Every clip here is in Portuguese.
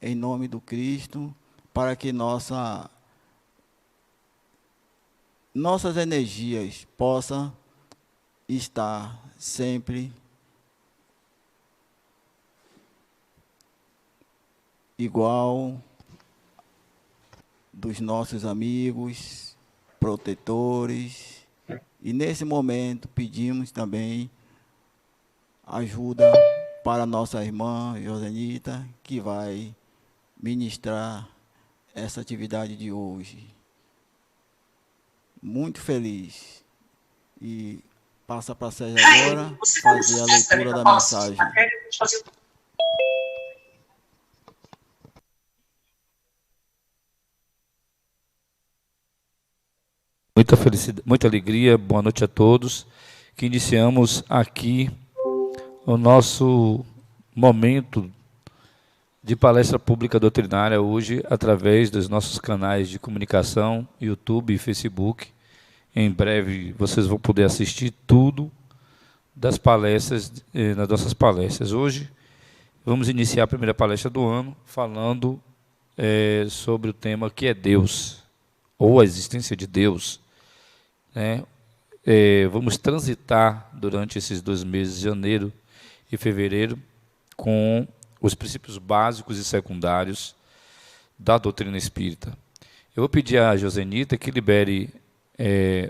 em nome do Cristo, para que nossas energias possam estar sempre igual dos nossos amigos, protetores. E nesse momento pedimos também ajuda para nossa irmã Josenita, que vai ministrar essa atividade de hoje. Muito feliz. E passa para a Sérgio agora fazer a leitura da mensagem. Muita felicidade, muita alegria, boa noite a todos, que iniciamos aqui o nosso momento de palestra pública doutrinária hoje, através dos nossos canais de comunicação, YouTube e Facebook. Em breve vocês vão poder assistir tudo das palestras, nas nossas palestras. Hoje vamos iniciar a primeira palestra do ano, falando sobre o tema que é Deus, ou a existência de Deus. Vamos transitar durante esses 2 meses, janeiro e fevereiro, com os princípios básicos e secundários da doutrina espírita. Eu vou pedir a Josenita que libere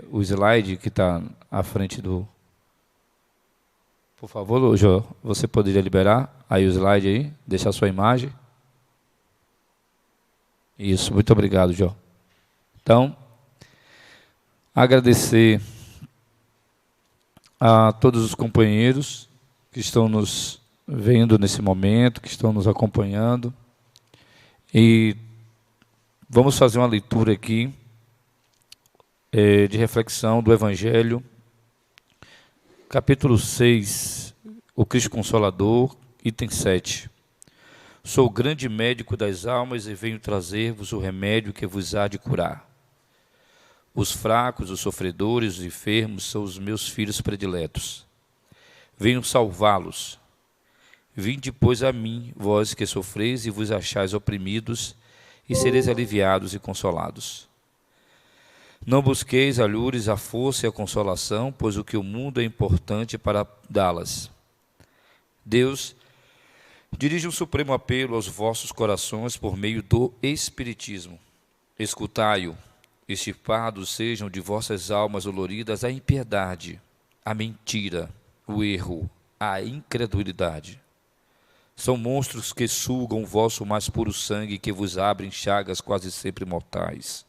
o slide que está à frente do... Por favor, Jo, você poderia liberar aí o slide aí, deixar a sua imagem. Isso, muito obrigado, Jo. Então, agradecer a todos os companheiros que estão nos vendo nesse momento, que estão nos acompanhando. E vamos fazer uma leitura aqui de reflexão do Evangelho, capítulo 6, o Cristo Consolador, item 7. Sou o grande médico das almas e venho trazer-vos o remédio que vos há de curar. Os fracos, os sofredores, os enfermos são os meus filhos prediletos. Venho salvá-los. Vinde, pois, a mim, vós que sofreis e vos achais oprimidos, e sereis aliviados e consolados. Não busqueis alhures a força e a consolação, pois o que o mundo é importante para dá-las. Deus dirige um supremo apelo aos vossos corações por meio do Espiritismo. Escutai-o. Extirpados sejam de vossas almas doloridas a impiedade, a mentira, o erro, a incredulidade. São monstros que sugam o vosso mais puro sangue, que vos abrem chagas quase sempre mortais.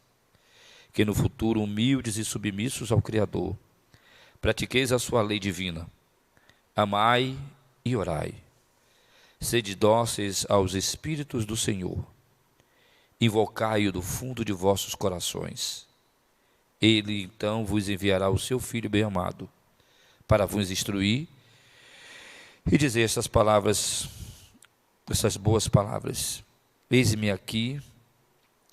Que no futuro, humildes e submissos ao Criador, pratiqueis a sua lei divina. Amai e orai. Sede dóceis aos Espíritos do Senhor. Invocai-o do fundo de vossos corações. Ele, então, vos enviará o seu Filho bem-amado, para vos instruir e dizer estas palavras, essas boas palavras. Eis-me aqui,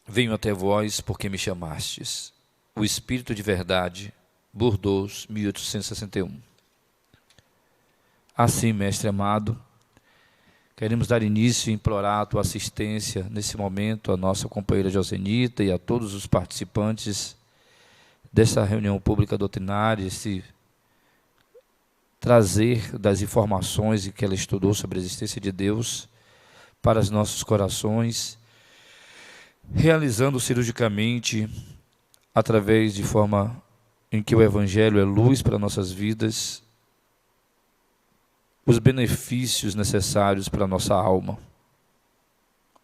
venho até vós, porque me chamastes. O Espírito de Verdade, Bordeaux, 1861. Assim, mestre amado, queremos dar início e implorar a tua assistência nesse momento, a nossa companheira Josenita e a todos os participantes dessa reunião pública doutrinária, esse trazer das informações que ela estudou sobre a existência de Deus para os nossos corações, realizando cirurgicamente, através de forma em que o Evangelho é luz para nossas vidas, os benefícios necessários para a nossa alma,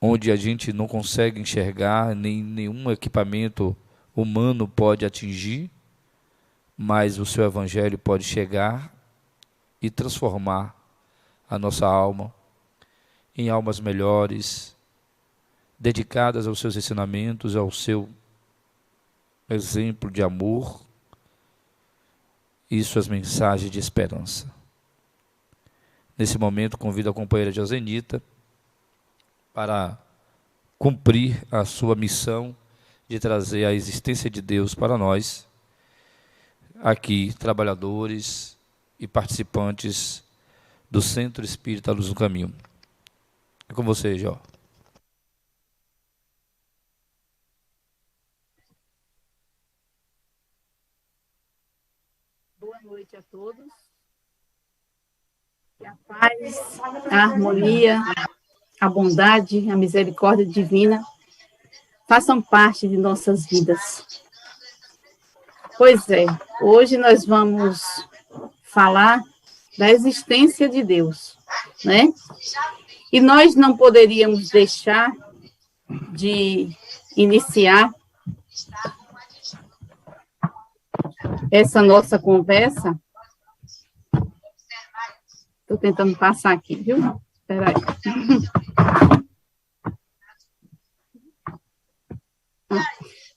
onde a gente não consegue enxergar, nem nenhum equipamento humano pode atingir, mas o seu Evangelho pode chegar e transformar a nossa alma em almas melhores, dedicadas aos seus ensinamentos, ao seu exemplo de amor e suas mensagens de esperança. Nesse momento, convido a companheira Josenita para cumprir a sua missão de trazer a existência de Deus para nós, aqui, trabalhadores e participantes do Centro Espírita Luz no Caminho. É com você, Jó. noite a todos. Que a paz, a harmonia, a bondade, a misericórdia divina façam parte de nossas vidas. Pois é, hoje nós vamos falar da existência de Deus, né? E nós não poderíamos deixar de iniciar essa nossa conversa. Estou tentando passar aqui, viu? Espera aí.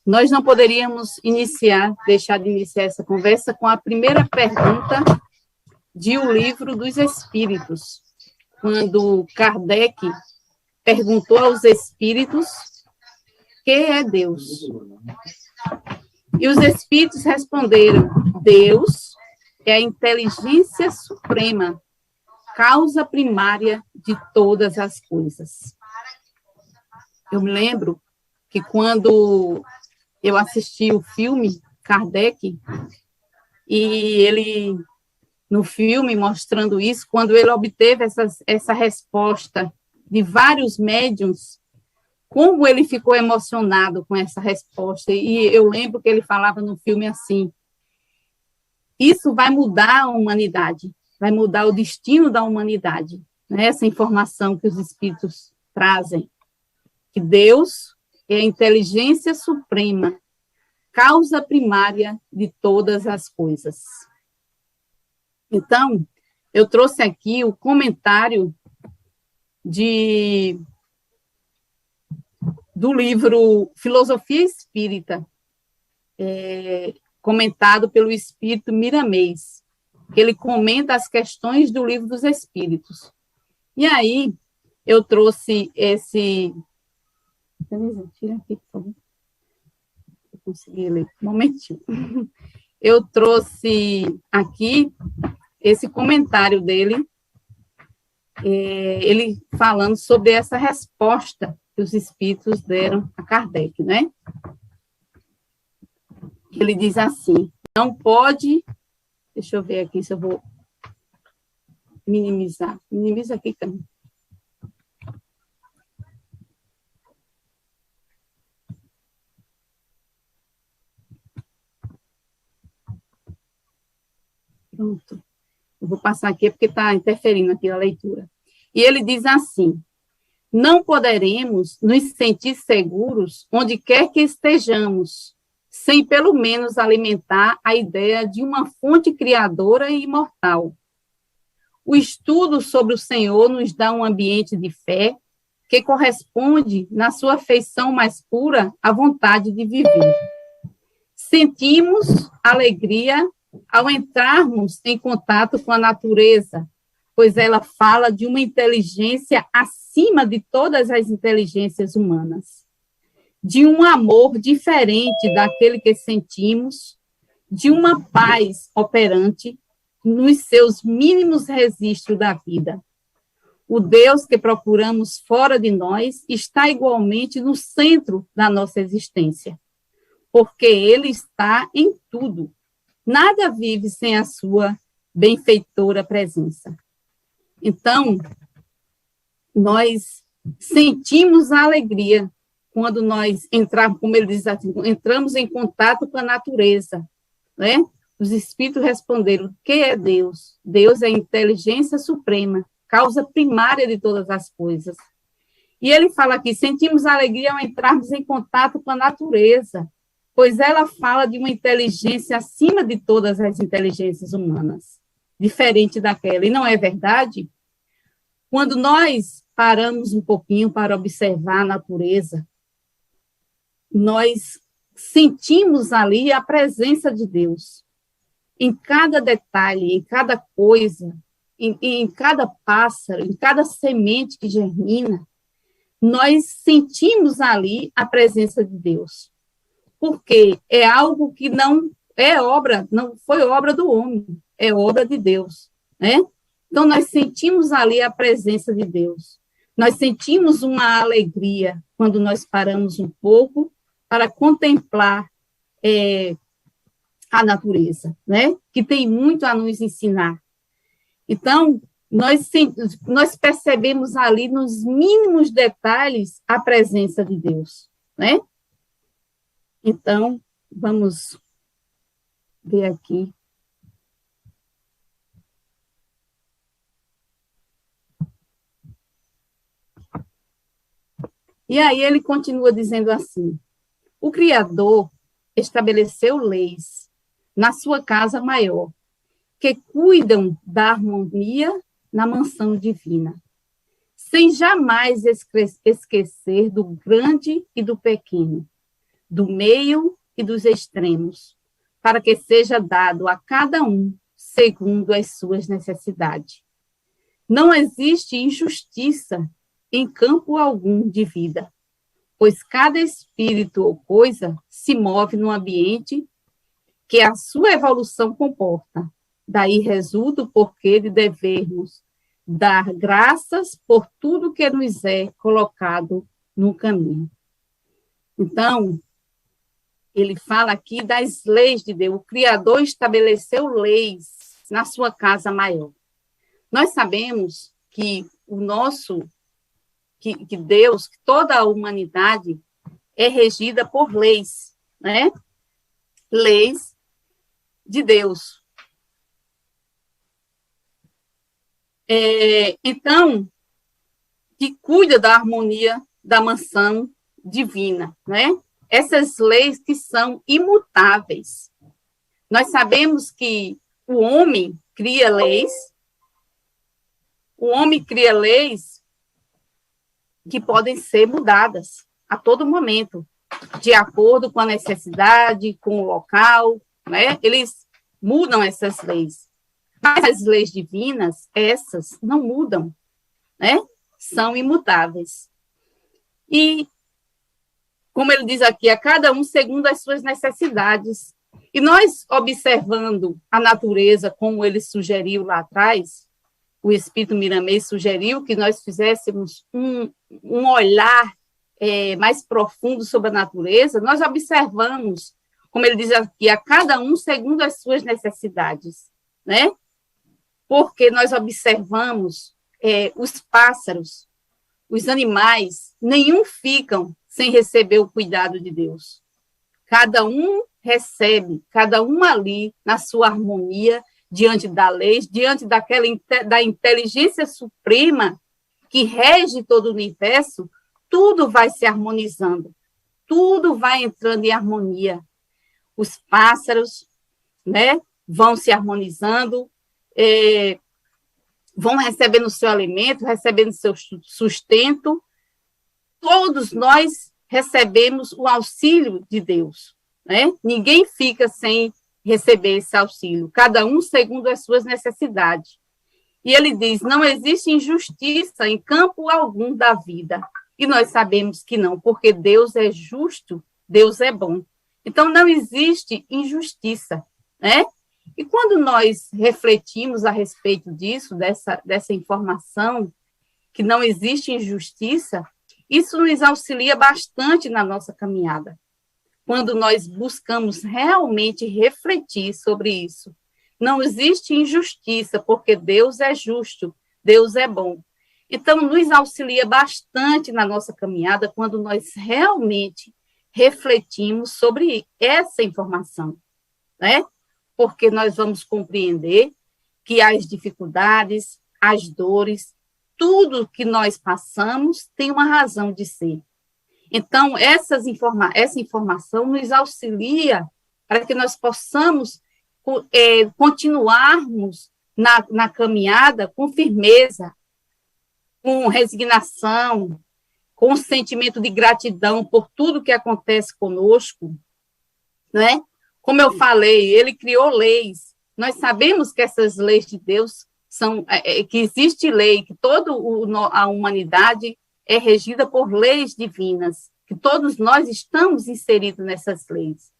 Nós não poderíamos deixar de iniciar essa conversa com a primeira pergunta de O Livro dos Espíritos, quando Kardec perguntou aos espíritos que é Deus. E os espíritos responderam: Deus é a inteligência suprema, causa primária de todas as coisas. Eu me lembro que quando eu assisti o filme Kardec, e ele, no filme, mostrando isso, quando ele obteve essa resposta de vários médiuns, como ele ficou emocionado com essa resposta. E eu lembro que ele falava no filme assim: isso vai mudar a humanidade, vai mudar o destino da humanidade. Né? Essa informação que os espíritos trazem, que Deus é a inteligência suprema, causa primária de todas as coisas. Então, eu trouxe aqui o comentário do livro Filosofia Espírita, comentado pelo espírito Miramês, que ele comenta as questões do Livro dos Espíritos. E aí, eu trouxe esse... Tira aqui, por favor. Eu consegui ler. Um momentinho. Eu trouxe aqui esse comentário dele, ele falando sobre essa resposta que os espíritos deram a Kardec, né? Ele diz assim: não pode... Deixa eu ver aqui se eu vou minimizar. Minimiza aqui, Camila. Pronto. Eu vou passar aqui porque está interferindo aqui a leitura. E ele diz assim: não poderemos nos sentir seguros onde quer que estejamos, sem pelo menos alimentar a ideia de uma fonte criadora e imortal. O estudo sobre o Senhor nos dá um ambiente de fé que corresponde, na sua feição mais pura, à vontade de viver. Sentimos alegria ao entrarmos em contato com a natureza, pois ela fala de uma inteligência acima de todas as inteligências humanas, de um amor diferente daquele que sentimos, de uma paz operante nos seus mínimos registros da vida. O Deus que procuramos fora de nós está igualmente no centro da nossa existência, porque ele está em tudo. Nada vive sem a sua benfeitora presença. Então, nós sentimos a alegria quando nós entramos, como ele diz assim, entramos em contato com a natureza, né? Os espíritos responderam: o que é Deus? Deus é a inteligência suprema, causa primária de todas as coisas. E ele fala aqui: sentimos alegria ao entrarmos em contato com a natureza, pois ela fala de uma inteligência acima de todas as inteligências humanas, diferente daquela. E não é verdade? Quando nós paramos um pouquinho para observar a natureza, nós sentimos ali a presença de Deus. Em cada detalhe, em cada coisa, em cada pássaro, em cada semente que germina, nós sentimos ali a presença de Deus. Porque é algo que não é obra, não foi obra do homem, é obra de Deus, né? Então, nós sentimos ali a presença de Deus. Nós sentimos uma alegria quando nós paramos um pouco para contemplar a natureza, né? Que tem muito a nos ensinar. Então, nós percebemos ali, nos mínimos detalhes, a presença de Deus, né? Então, vamos ver aqui. E aí ele continua dizendo assim: o Criador estabeleceu leis na sua casa maior, que cuidam da harmonia na mansão divina, sem jamais esquecer do grande e do pequeno, do meio e dos extremos, para que seja dado a cada um segundo as suas necessidades. Não existe injustiça em campo algum de vida, pois cada espírito ou coisa se move num ambiente que a sua evolução comporta. Daí resulta o porquê de devermos dar graças por tudo que nos é colocado no caminho. Então, ele fala aqui das leis de Deus. O Criador estabeleceu leis na sua casa maior. Nós sabemos que que Deus, que toda a humanidade é regida por leis, né? Leis de Deus. Então, que cuida da harmonia da mansão divina, né? Essas leis que são imutáveis. Nós sabemos que o homem cria leis que podem ser mudadas a todo momento, de acordo com a necessidade, com o local, né? Eles mudam essas leis. Mas as leis divinas, essas não mudam, né? São imutáveis. E, como ele diz aqui, a cada um segundo as suas necessidades. E nós, observando a natureza, como ele sugeriu lá atrás, o Espírito Miramês sugeriu que nós fizéssemos um olhar mais profundo sobre a natureza, nós observamos, como ele diz aqui, a cada um segundo as suas necessidades, né? Porque nós observamos os pássaros, os animais, nenhum ficam sem receber o cuidado de Deus. Cada um recebe, cada um ali, na sua harmonia, diante da lei, diante da inteligência suprema que rege todo o universo, tudo vai se harmonizando, tudo vai entrando em harmonia. Os pássaros, né, vão se harmonizando, vão recebendo o seu alimento, recebendo o seu sustento. Todos nós recebemos o auxílio de Deus, né? Ninguém fica sem receber esse auxílio, cada um segundo as suas necessidades. E ele diz, não existe injustiça em campo algum da vida. E nós sabemos que não, porque Deus é justo, Deus é bom. Então, não existe injustiça, né? E quando nós refletimos a respeito disso, dessa informação, que não existe injustiça, isso nos auxilia bastante na nossa caminhada. Quando nós buscamos realmente refletir sobre isso. Não existe injustiça, porque Deus é justo, Deus é bom. Então, nos auxilia bastante na nossa caminhada quando nós realmente refletimos sobre essa informação, né? Porque nós vamos compreender que as dificuldades, as dores, tudo que nós passamos tem uma razão de ser. Então, essa informação nos auxilia para que nós possamos continuarmos na caminhada com firmeza, com resignação, com um sentimento de gratidão por tudo que acontece conosco, né? Como eu falei, ele criou leis. Nós sabemos que essas leis de Deus que existe lei, que toda a humanidade é regida por leis divinas, que todos nós estamos inseridos nessas leis.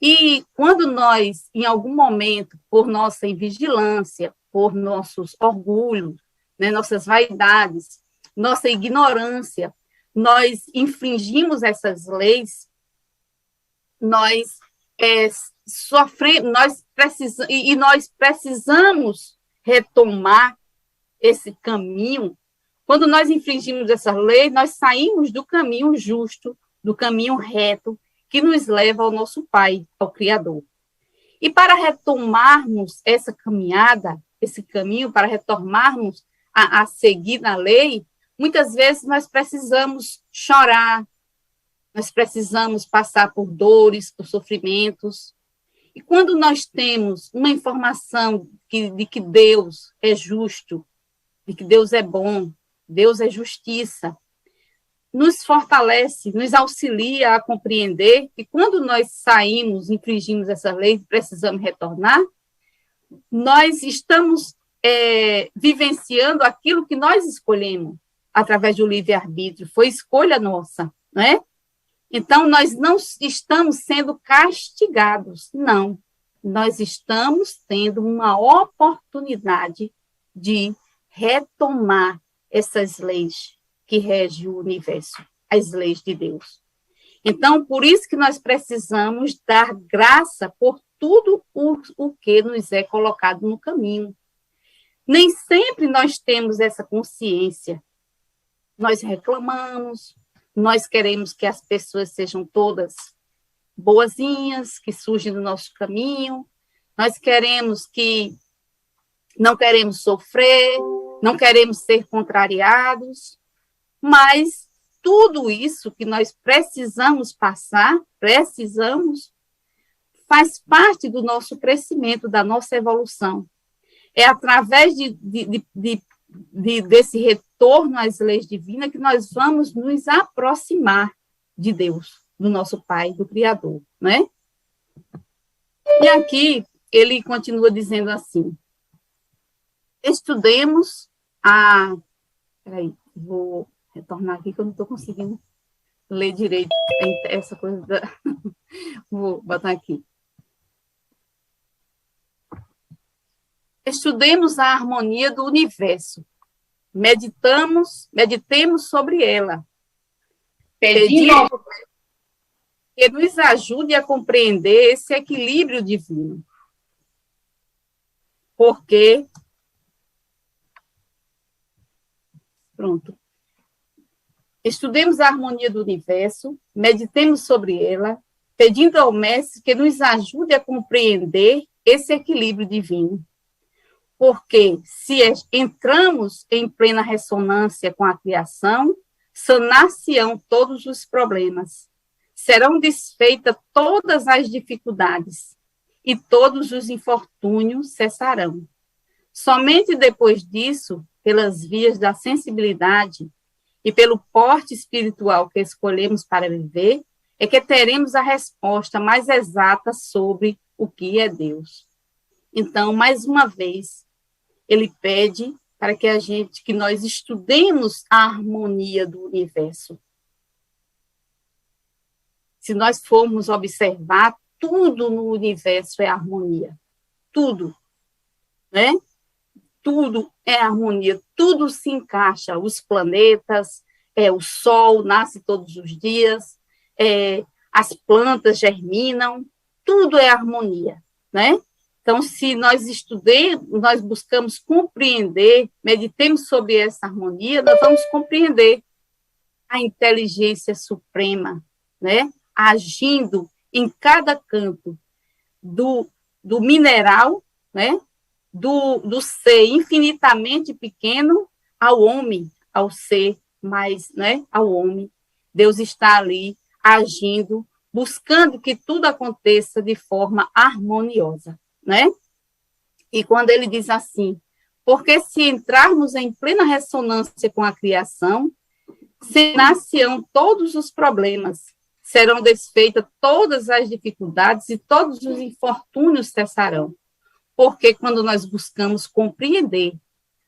E quando nós, em algum momento, por nossa invigilância, por nossos orgulhos, né, nossas vaidades, nossa ignorância, nós infringimos essas leis, nós nós precisamos retomar esse caminho. Quando nós infringimos essa lei, nós saímos do caminho justo, do caminho reto, que nos leva ao nosso Pai, ao Criador. E para retomarmos essa caminhada, esse caminho, para retomarmos a seguir na lei, muitas vezes nós precisamos chorar, nós precisamos passar por dores, por sofrimentos. E quando nós temos uma informação de que Deus é justo, de que Deus é bom, Deus é justiça, nos fortalece, nos auxilia a compreender que quando nós saímos, infringimos essa lei, precisamos retornar, nós estamos vivenciando aquilo que nós escolhemos através do livre-arbítrio, foi escolha nossa, não é? Então, nós não estamos sendo castigados, não. Nós estamos tendo uma oportunidade de retomar essas leis que regem o universo, as leis de Deus. Então, por isso que nós precisamos dar graça por tudo o que nos é colocado no caminho. Nem sempre nós temos essa consciência. Nós reclamamos, nós queremos que as pessoas sejam todas boazinhas, que surgem do nosso caminho, nós queremos não queremos sofrer, não queremos ser contrariados, mas tudo isso que nós precisamos passar, faz parte do nosso crescimento, da nossa evolução. É através desse retorno às leis divinas que nós vamos nos aproximar de Deus, do nosso Pai, do Criador, né? E aqui ele continua dizendo assim: estudemos Peraí, vou retornar aqui que eu não estou conseguindo ler direito essa coisa Vou botar aqui. Estudemos a harmonia do universo. Meditemos sobre ela. Pedindo que nos ajude a compreender esse equilíbrio divino. Porque... Pronto. Estudemos a harmonia do universo, meditemos sobre ela, pedindo ao Mestre que nos ajude a compreender esse equilíbrio divino. Porque se entramos em plena ressonância com a criação, sanar-se-ão todos os problemas, serão desfeitas todas as dificuldades e todos os infortúnios cessarão. Somente depois disso, pelas vias da sensibilidade e pelo porte espiritual que escolhemos para viver, é que teremos a resposta mais exata sobre o que é Deus. Então, mais uma vez, ele pede para que nós estudemos a harmonia do universo. Se nós formos observar, tudo no universo é harmonia. Tudo, né? Tudo é harmonia, tudo se encaixa, os planetas, o sol nasce todos os dias, as plantas germinam, tudo é harmonia, né? Então, se nós estudemos, nós buscamos compreender, meditemos sobre essa harmonia, nós vamos compreender a inteligência suprema, né? Agindo em cada canto do mineral, né? Do ser infinitamente pequeno ao homem, ao ser mais, né? Ao homem. Deus está ali agindo, buscando que tudo aconteça de forma harmoniosa, né? E quando ele diz assim, porque se entrarmos em plena ressonância com a criação, sanar-se-ão todos os problemas, serão desfeitas todas as dificuldades e todos os infortúnios cessarão. Porque quando nós buscamos compreender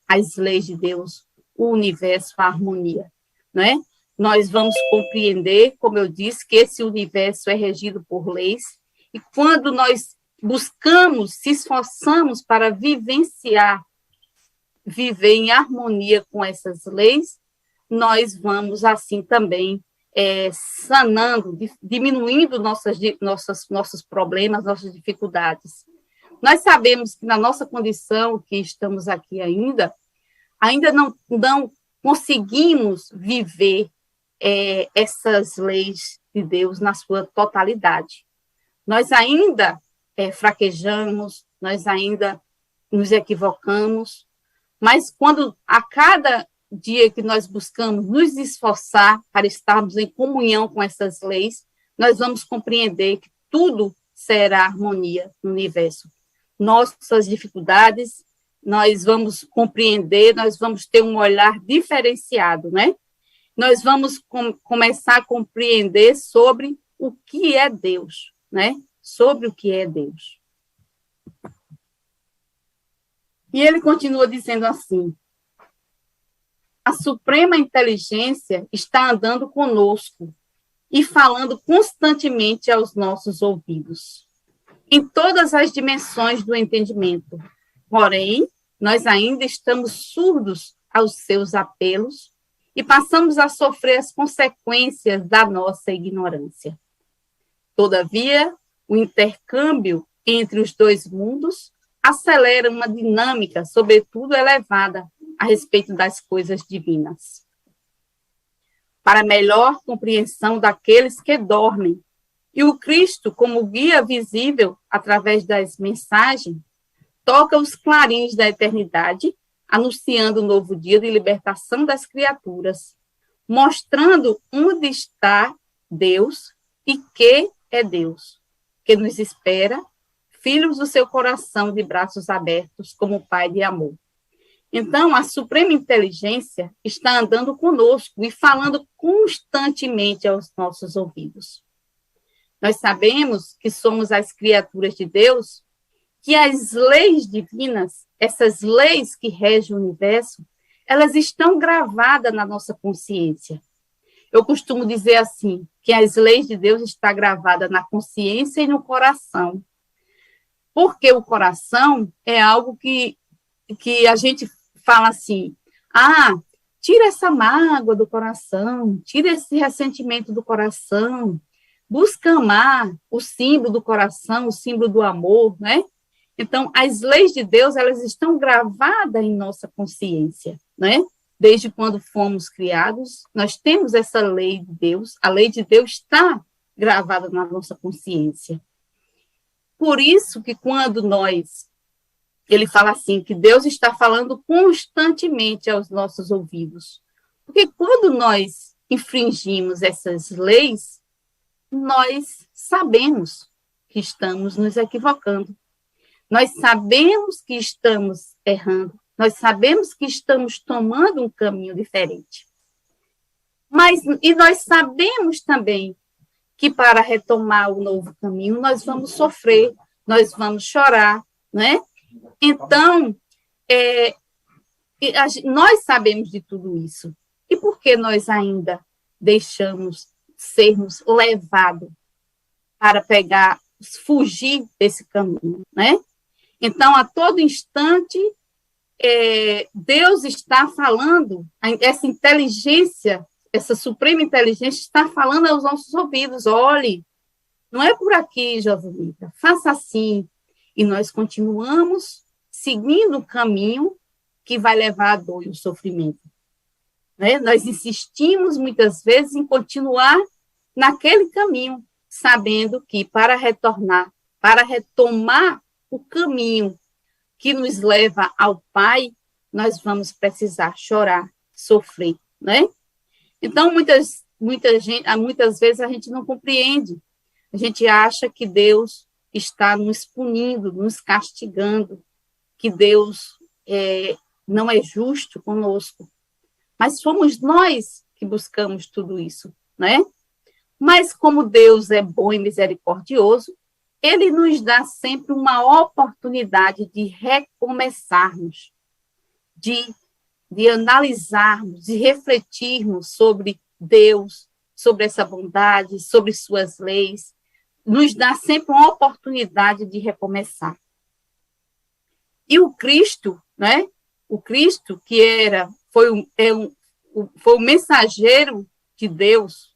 as leis de Deus, o universo, a harmonia, né? Nós vamos compreender, como eu disse, que esse universo é regido por leis, e quando nós buscamos, se esforçamos para viver em harmonia com essas leis, nós vamos, assim, também sanando, diminuindo nossos problemas, nossas dificuldades. Nós sabemos que na nossa condição, que estamos aqui ainda não conseguimos viver essas leis de Deus na sua totalidade. Nós ainda fraquejamos, nós ainda nos equivocamos, mas quando a cada dia que nós buscamos nos esforçar para estarmos em comunhão com essas leis, nós vamos compreender que tudo será harmonia no universo. Nossas dificuldades, nós vamos compreender, nós vamos ter um olhar diferenciado, né? Nós vamos começar a compreender sobre o que é Deus, né? Sobre o que é Deus. E ele continua dizendo assim: a suprema inteligência está andando conosco e falando constantemente aos nossos ouvidos, em todas as dimensões do entendimento. Porém, nós ainda estamos surdos aos seus apelos e passamos a sofrer as consequências da nossa ignorância. Todavia, o intercâmbio entre os dois mundos acelera uma dinâmica, sobretudo elevada, a respeito das coisas divinas. Para melhor compreensão daqueles que dormem, e o Cristo, como guia visível através das mensagens, toca os clarins da eternidade, anunciando o novo dia de libertação das criaturas, mostrando onde está Deus e que é Deus, que nos espera, filhos do seu coração de braços abertos, como Pai de amor. Então, a suprema inteligência está andando conosco e falando constantemente aos nossos ouvidos. Nós sabemos que somos as criaturas de Deus, que as leis divinas, essas leis que regem o universo, elas estão gravadas na nossa consciência. Eu costumo dizer assim, que as leis de Deus estão gravadas na consciência e no coração. Porque o coração é algo que a gente fala assim, tira essa mágoa do coração, tira esse ressentimento do coração, busca amar o símbolo do coração, o símbolo do amor, né? Então, as leis de Deus, elas estão gravadas em nossa consciência, né? Desde quando fomos criados, nós temos essa lei de Deus, a lei de Deus está gravada na nossa consciência. Por isso que quando ele fala assim, que Deus está falando constantemente aos nossos ouvidos. Porque quando nós infringimos essas leis, nós sabemos que estamos nos equivocando. Nós sabemos que estamos errando. Nós sabemos que estamos tomando um caminho diferente. E nós sabemos também que para retomar o novo caminho, nós vamos sofrer, nós vamos chorar, né? Então, nós sabemos de tudo isso. E por que nós ainda deixamos sermos levados para fugir desse caminho, né? Então, a todo instante, Deus está falando, essa inteligência, essa suprema inteligência está falando aos nossos ouvidos, olhe, não é por aqui, Joselita, faça assim. E nós continuamos seguindo o caminho que vai levar a dor e o sofrimento. Né? Nós insistimos muitas vezes em continuar naquele caminho, sabendo que para retomar o caminho que nos leva ao Pai, nós vamos precisar chorar, sofrer, né? Então, muitas vezes a gente não compreende. A gente acha que Deus está nos punindo, nos castigando, que Deus não é justo conosco. Mas fomos nós que buscamos tudo isso, né? Mas como Deus é bom e misericordioso, Ele nos dá sempre uma oportunidade de recomeçarmos, de analisarmos, de refletirmos sobre Deus, sobre essa bondade, sobre suas leis, nos dá sempre uma oportunidade de recomeçar. E o Cristo, né? O Cristo que foi o mensageiro de Deus,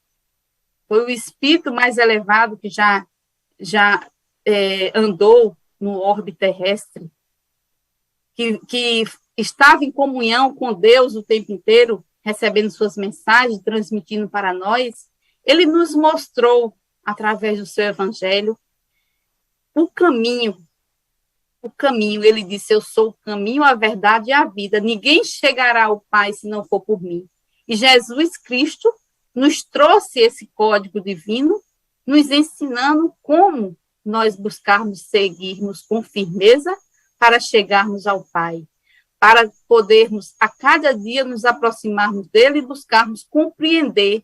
foi o espírito mais elevado que já andou no orbe terrestre, que estava em comunhão com Deus o tempo inteiro, recebendo suas mensagens, transmitindo para nós. Ele nos mostrou, através do seu evangelho, o caminho. Ele disse: eu sou o caminho, a verdade e a vida. Ninguém chegará ao Pai se não for por mim. E Jesus Cristo nos trouxe esse código divino, nos ensinando como nós buscarmos seguirmos com firmeza para chegarmos ao Pai, para podermos a cada dia nos aproximarmos dele e buscarmos compreender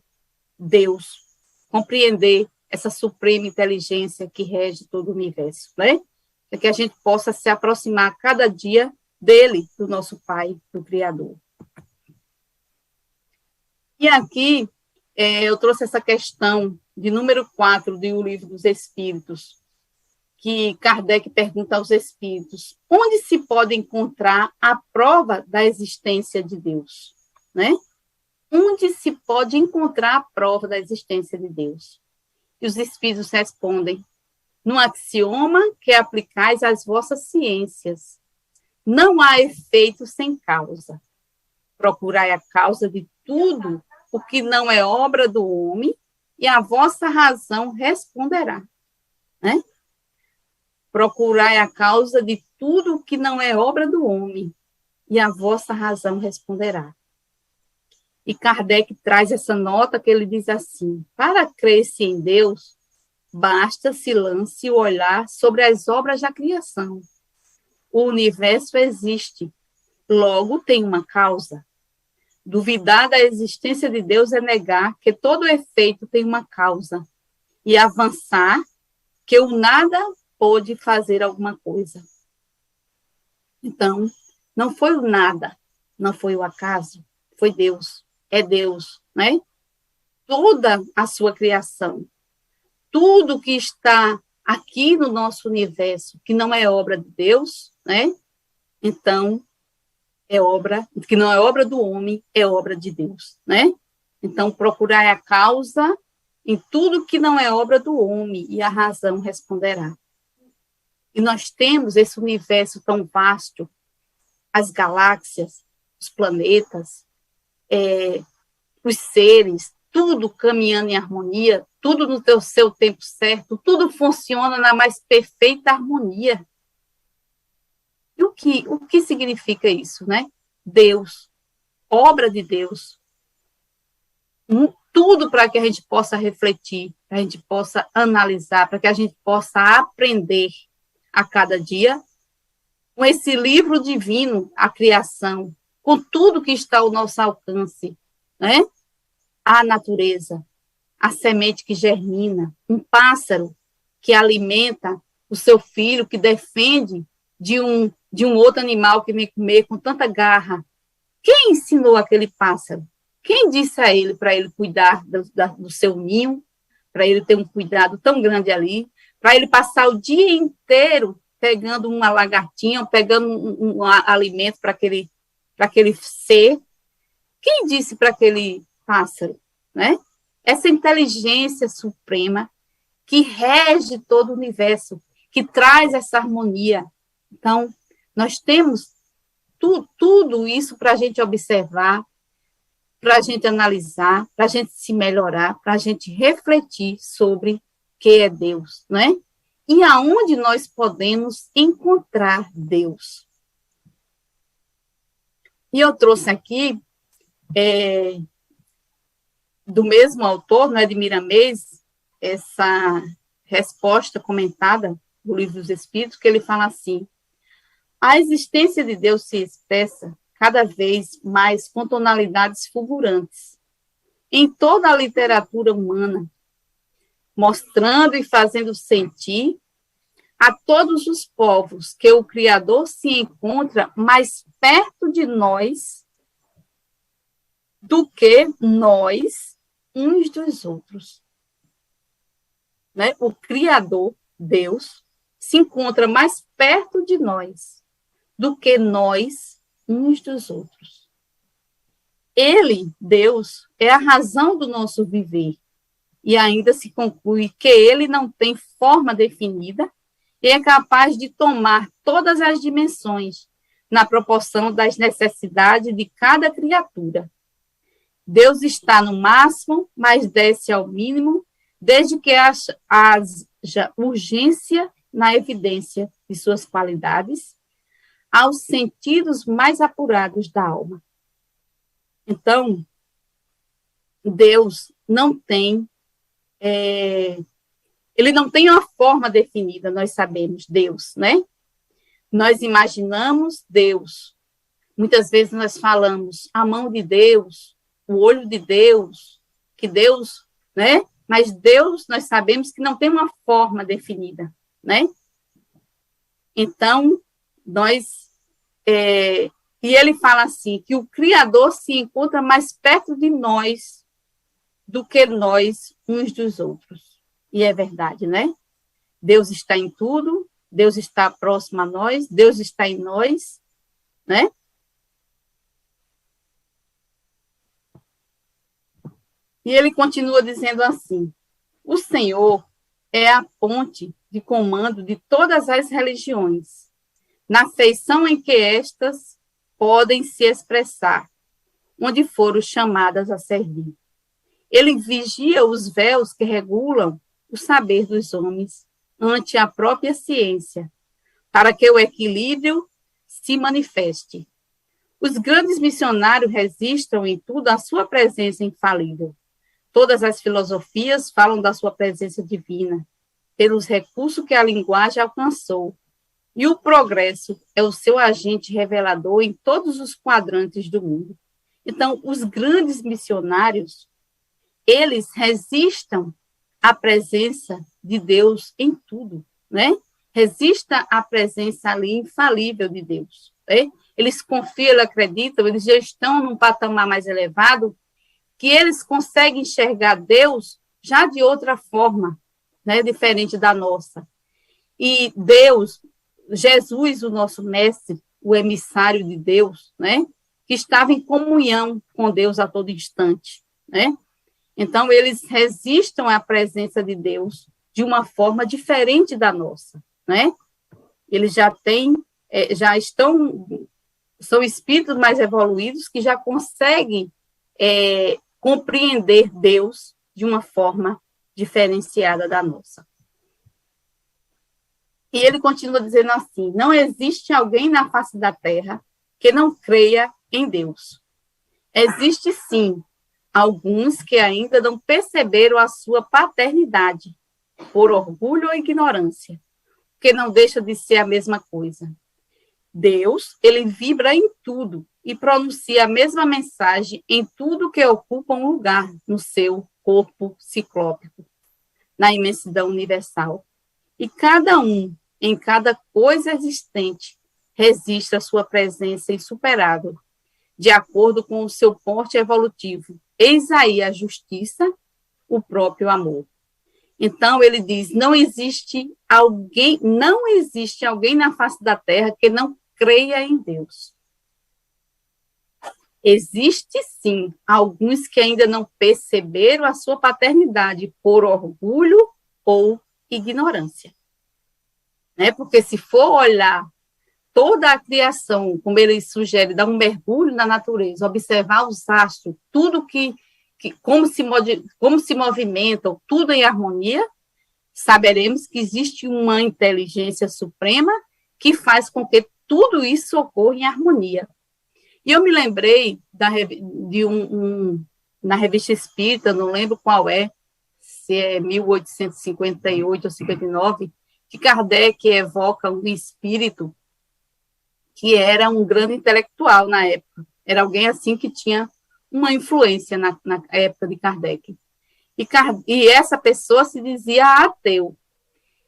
Deus, compreender essa suprema inteligência que rege todo o universo, né? Para que a gente possa se aproximar cada dia dele, do nosso Pai, do Criador. E aqui eu trouxe essa questão de número 4 do Livro dos Espíritos, que Kardec pergunta aos espíritos: onde se pode encontrar a prova da existência de Deus? Né? Onde se pode encontrar a prova da existência de Deus? E os espíritos respondem: num axioma que aplicais às vossas ciências. Não há efeito sem causa. Procurai a causa de tudo o que não é obra do homem, e a vossa razão responderá. Né? Procurai a causa de tudo o que não é obra do homem, e a vossa razão responderá. E Kardec traz essa nota que ele diz assim: para crer-se em Deus, basta se lance o olhar sobre as obras da criação. O universo existe, logo tem uma causa. Duvidar da existência de Deus é negar que todo efeito tem uma causa, e avançar que o nada pôde fazer alguma coisa. Então, não foi o nada, não foi o acaso, foi Deus, é Deus, né? Toda a sua criação, tudo que está aqui no nosso universo, que não é obra de Deus, né? Então, é obra, que não é obra do homem, é obra de Deus, né? Então, procurai a causa em tudo que não é obra do homem, e a razão responderá. E nós temos esse universo tão vasto, as galáxias, os planetas, os seres, tudo caminhando em harmonia, tudo no seu tempo certo, tudo funciona na mais perfeita harmonia. E o que significa isso, né? Deus, obra de Deus, tudo para que a gente possa refletir, para a gente possa analisar, para que a gente possa aprender a cada dia, com esse livro divino, a criação, com tudo que está ao nosso alcance, né? A natureza, a semente que germina, um pássaro que alimenta o seu filho, que defende de um outro animal que vem comer com tanta garra. Quem ensinou aquele pássaro? Quem disse a ele para ele cuidar do seu ninho, para ele ter um cuidado tão grande ali, para ele passar o dia inteiro pegando uma lagartinha, pegando um alimento para aquele ser? Quem disse para aquele pássaro, né? Essa inteligência suprema que rege todo o universo, que traz essa harmonia. Então, nós temos tudo isso para a gente observar, para a gente analisar, para a gente se melhorar, para a gente refletir sobre o que é Deus, né? E aonde nós podemos encontrar Deus. E eu trouxe aqui, do mesmo autor, né, de Miramês, essa resposta comentada do Livro dos Espíritos, que ele fala assim: a existência de Deus se expressa cada vez mais com tonalidades fulgurantes em toda a literatura humana, mostrando e fazendo sentir a todos os povos que o Criador se encontra mais perto de nós do que nós uns dos outros. Né? O Criador, Deus, se encontra mais perto de nós do que nós uns dos outros. Ele, Deus, é a razão do nosso viver. e ainda se conclui que ele não tem forma definida e é capaz de tomar todas as dimensões na proporção das necessidades de cada criatura. Deus está no máximo, mas desce ao mínimo, desde que haja urgência na evidência de suas qualidades, aos sentidos mais apurados da alma. Então, Deus não tem, ele não tem uma forma definida, nós sabemos, Deus, né? Nós imaginamos Deus. Muitas vezes nós falamos a mão de Deus, o olho de Deus, que Deus, né? Mas Deus, nós sabemos que não tem uma forma definida, né? Então, e ele fala assim, que o Criador se encontra mais perto de nós do que nós uns dos outros. E é verdade, né? Deus está em tudo, Deus está próximo a nós, Deus está em nós, né? E ele continua dizendo assim, o Senhor é a ponte de comando de todas as religiões, na feição em que estas podem se expressar, onde foram chamadas a servir. Ele vigia os véus que regulam o saber dos homens ante a própria ciência, para que o equilíbrio se manifeste. Os grandes missionários registram em tudo a sua presença infalível. Todas as filosofias falam da sua presença divina, pelos recursos que a linguagem alcançou. E o progresso é o seu agente revelador em todos os quadrantes do mundo. Então, os grandes missionários, eles resistem à presença de Deus em tudo, né? Resista à presença ali infalível de Deus, né? Eles confiam, eles acreditam, eles já estão num patamar mais elevado, que eles conseguem enxergar Deus já de outra forma, né, diferente da nossa. E Deus, Jesus, o nosso mestre, o emissário de Deus, né, que estava em comunhão com Deus a todo instante, né? Então, eles resistem à presença de Deus de uma forma diferente da nossa, né? Eles são espíritos mais evoluídos que já conseguem compreender Deus de uma forma diferenciada da nossa. E ele continua dizendo assim, não existe alguém na face da terra que não creia em Deus. Existe, sim, alguns que ainda não perceberam a sua paternidade, por orgulho ou ignorância, que não deixa de ser a mesma coisa. Deus, ele vibra em tudo e pronuncia a mesma mensagem em tudo que ocupa um lugar no seu corpo ciclópico, na imensidão universal. E cada um, em cada coisa existente, resiste à sua presença insuperável, de acordo com o seu porte evolutivo. Eis aí a justiça, o próprio amor. Então, ele diz, não existe alguém na face da terra que não creia em Deus. Existe, sim, alguns que ainda não perceberam a sua paternidade por orgulho ou ignorância. Né? Porque se for olhar toda a criação, como ele sugere, dar um mergulho na natureza, observar os astros, tudo como se movimentam, tudo em harmonia, saberemos que existe uma inteligência suprema que faz com que tudo isso ocorra em harmonia. E eu me lembrei na Revista Espírita, não lembro qual se é 1858 ou 59, que Kardec evoca um espírito que era um grande intelectual na época. Era alguém assim que tinha uma influência na época de Kardec. E essa pessoa se dizia ateu.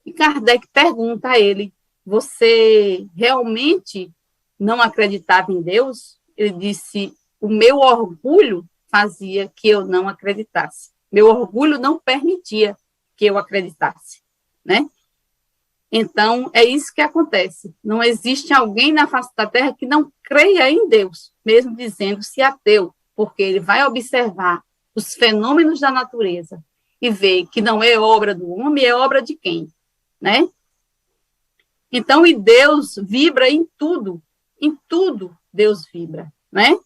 E Kardec pergunta a ele, você realmente não acreditava em Deus? Ele disse, o meu orgulho fazia que eu não acreditasse. Meu orgulho não permitia que eu acreditasse, né? Então, é isso que acontece. Não existe alguém na face da terra que não creia em Deus, mesmo dizendo-se ateu, porque ele vai observar os fenômenos da natureza e vê que não é obra do homem, é obra de quem? Né? Então, e Deus vibra em tudo Deus vibra, né?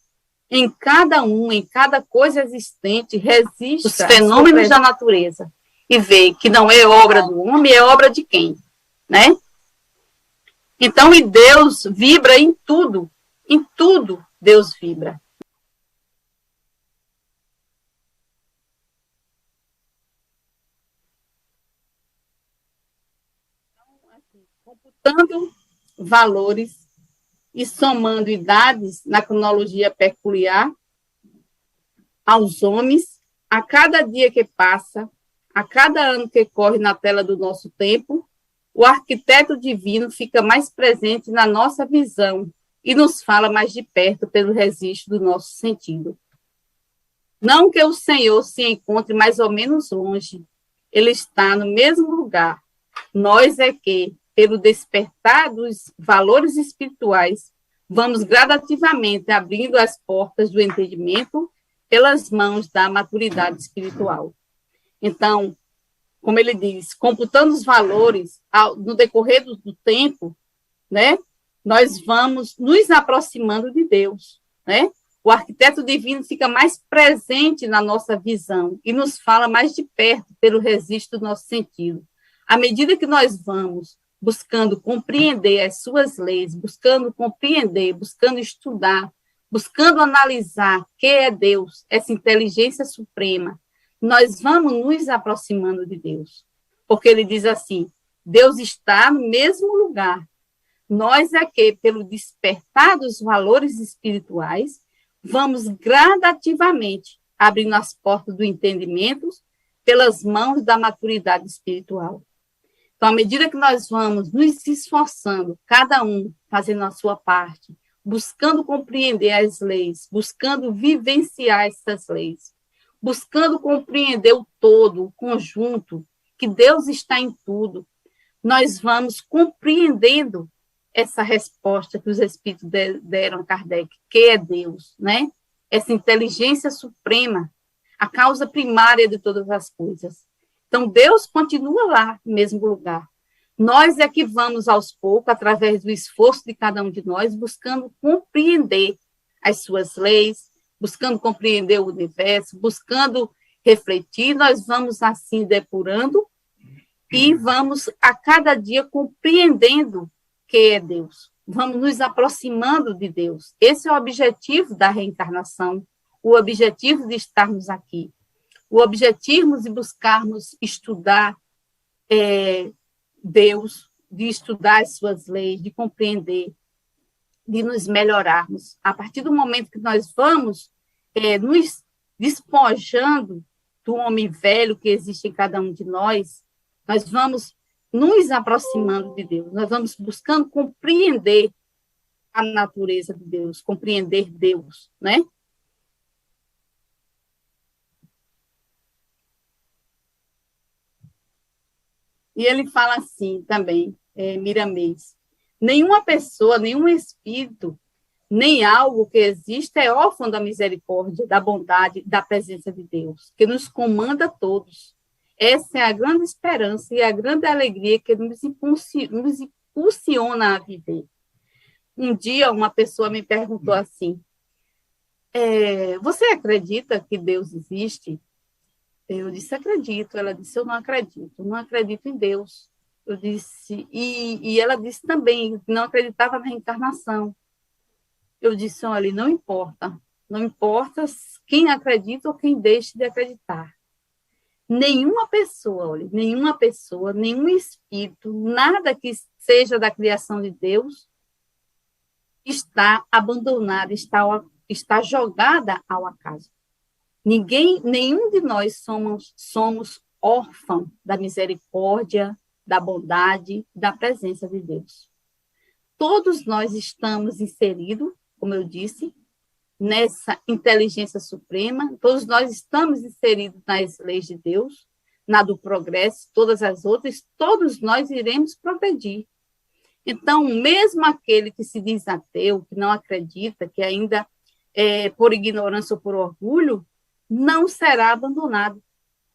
Em cada um, em cada coisa existente, resiste os fenômenos da natureza e vê que não é obra do homem, é obra de quem? Né? Então, e Deus vibra em tudo Deus vibra. Computando valores e somando idades na cronologia peculiar aos homens, a cada dia que passa, a cada ano que corre na tela do nosso tempo, o arquiteto divino fica mais presente na nossa visão e nos fala mais de perto pelo registro do nosso sentido. Não que o Senhor se encontre mais ou menos longe, ele está no mesmo lugar. Nós é que, pelo despertar dos valores espirituais, vamos gradativamente abrindo as portas do entendimento pelas mãos da maturidade espiritual. Então, como ele diz, computando os valores no decorrer do tempo, né, nós vamos nos aproximando de Deus, né? O arquiteto divino fica mais presente na nossa visão e nos fala mais de perto pelo registro do nosso sentido. À medida que nós vamos buscando compreender as suas leis, buscando compreender, buscando estudar, buscando analisar quem é Deus, essa inteligência suprema, nós vamos nos aproximando de Deus. Porque ele diz assim, Deus está no mesmo lugar. Nós é que, pelo despertar dos valores espirituais, vamos gradativamente abrindo as portas do entendimento pelas mãos da maturidade espiritual. Então, à medida que nós vamos nos esforçando, cada um fazendo a sua parte, buscando compreender as leis, buscando vivenciar essas leis, buscando compreender o todo, o conjunto, que Deus está em tudo, nós vamos compreendendo essa resposta que os Espíritos deram a Kardec, que é Deus, né? Essa inteligência suprema, a causa primária de todas as coisas. Então, Deus continua lá, no mesmo lugar. Nós é que vamos, aos poucos, através do esforço de cada um de nós, buscando compreender as suas leis, buscando compreender o universo, buscando refletir, nós vamos, assim, depurando e vamos, a cada dia, compreendendo que é Deus. Vamos nos aproximando de Deus. Esse é o objetivo da reencarnação, o objetivo de estarmos aqui. O objetivo de buscarmos estudar Deus, de estudar as suas leis, de compreender, de nos melhorarmos. A partir do momento que nós vamos nos despojando do homem velho que existe em cada um de nós vamos nos aproximando de Deus, nós vamos buscando compreender a natureza de Deus, compreender Deus, né? E ele fala assim também, Miramês, nenhuma pessoa, nenhum espírito, nem algo que exista é órfão da misericórdia, da bondade, da presença de Deus, que nos comanda a todos. Essa é a grande esperança e a grande alegria que nos impulsiona a viver. Um dia, uma pessoa me perguntou assim, você acredita que Deus existe? Eu disse, acredito. Ela disse, eu não acredito em Deus. Eu disse, e ela disse também, não acreditava na reencarnação. Eu disse, olha, não importa quem acredita ou quem deixe de acreditar. Nenhuma pessoa, nenhum espírito, nada que seja da criação de Deus está abandonada, está jogada ao acaso. Nenhum de nós somos órfãos da misericórdia, da bondade, da presença de Deus. Todos nós estamos inseridos, como eu disse, nessa inteligência suprema, todos nós estamos inseridos nas leis de Deus, na do progresso, todas as outras, todos nós iremos progredir. Então, mesmo aquele que se diz ateu, que não acredita, que ainda por ignorância ou por orgulho, não será abandonado,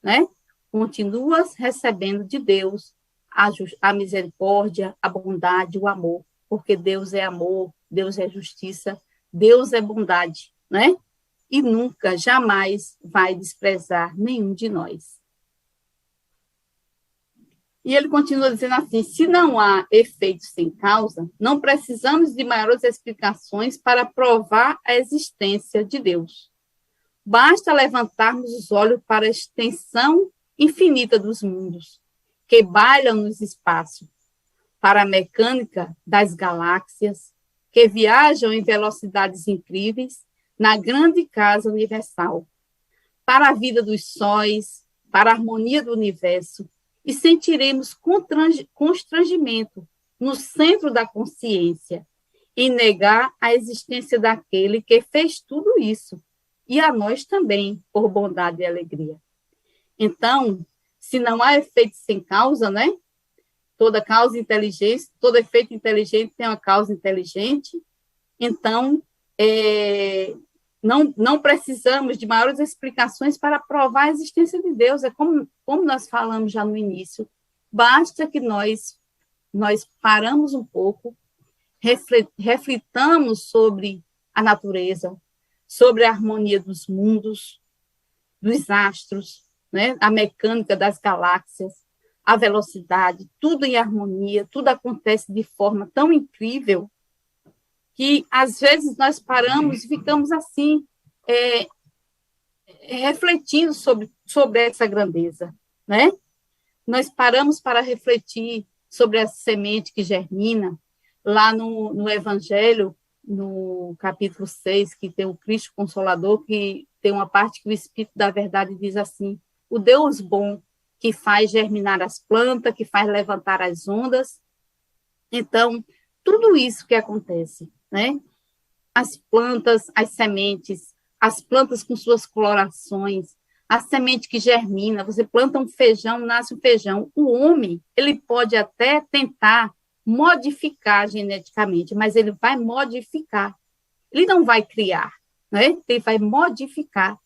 né? continuas recebendo de Deus a misericórdia, a bondade, o amor, porque Deus é amor, Deus é justiça, Deus é bondade, né? E nunca, jamais vai desprezar nenhum de nós. E ele continua dizendo assim, se não há efeito sem causa, não precisamos de maiores explicações para provar a existência de Deus. Basta levantarmos os olhos para a extensão infinita dos mundos, que bailam nos espaços, para a mecânica das galáxias, que viajam em velocidades incríveis na grande casa universal, para a vida dos sóis, para a harmonia do universo, e sentiremos constrangimento no centro da consciência em negar a existência daquele que fez tudo isso, e a nós também, por bondade e alegria. Então, se não há efeito sem causa, né? Toda causa inteligente, todo efeito inteligente tem uma causa inteligente, então, não precisamos de maiores explicações para provar a existência de Deus. É como nós falamos já no início. Basta que nós paramos um pouco, reflitamos sobre a natureza, sobre a harmonia dos mundos, dos astros, né? A mecânica das galáxias, a velocidade, tudo em harmonia, tudo acontece de forma tão incrível que, às vezes, nós paramos e ficamos assim, refletindo sobre essa grandeza, né? Nós paramos para refletir sobre a semente que germina, lá no Evangelho, no capítulo 6, que tem o Cristo Consolador, que tem uma parte que o Espírito da Verdade diz assim, o Deus bom, que faz germinar as plantas, que faz levantar as ondas. Então, tudo isso que acontece, né? As plantas, as sementes, as plantas com suas colorações, a semente que germina, você planta um feijão, nasce um feijão. O homem, ele pode até tentar modificar geneticamente, mas ele vai modificar. Ele não vai criar, né? Ele vai modificar.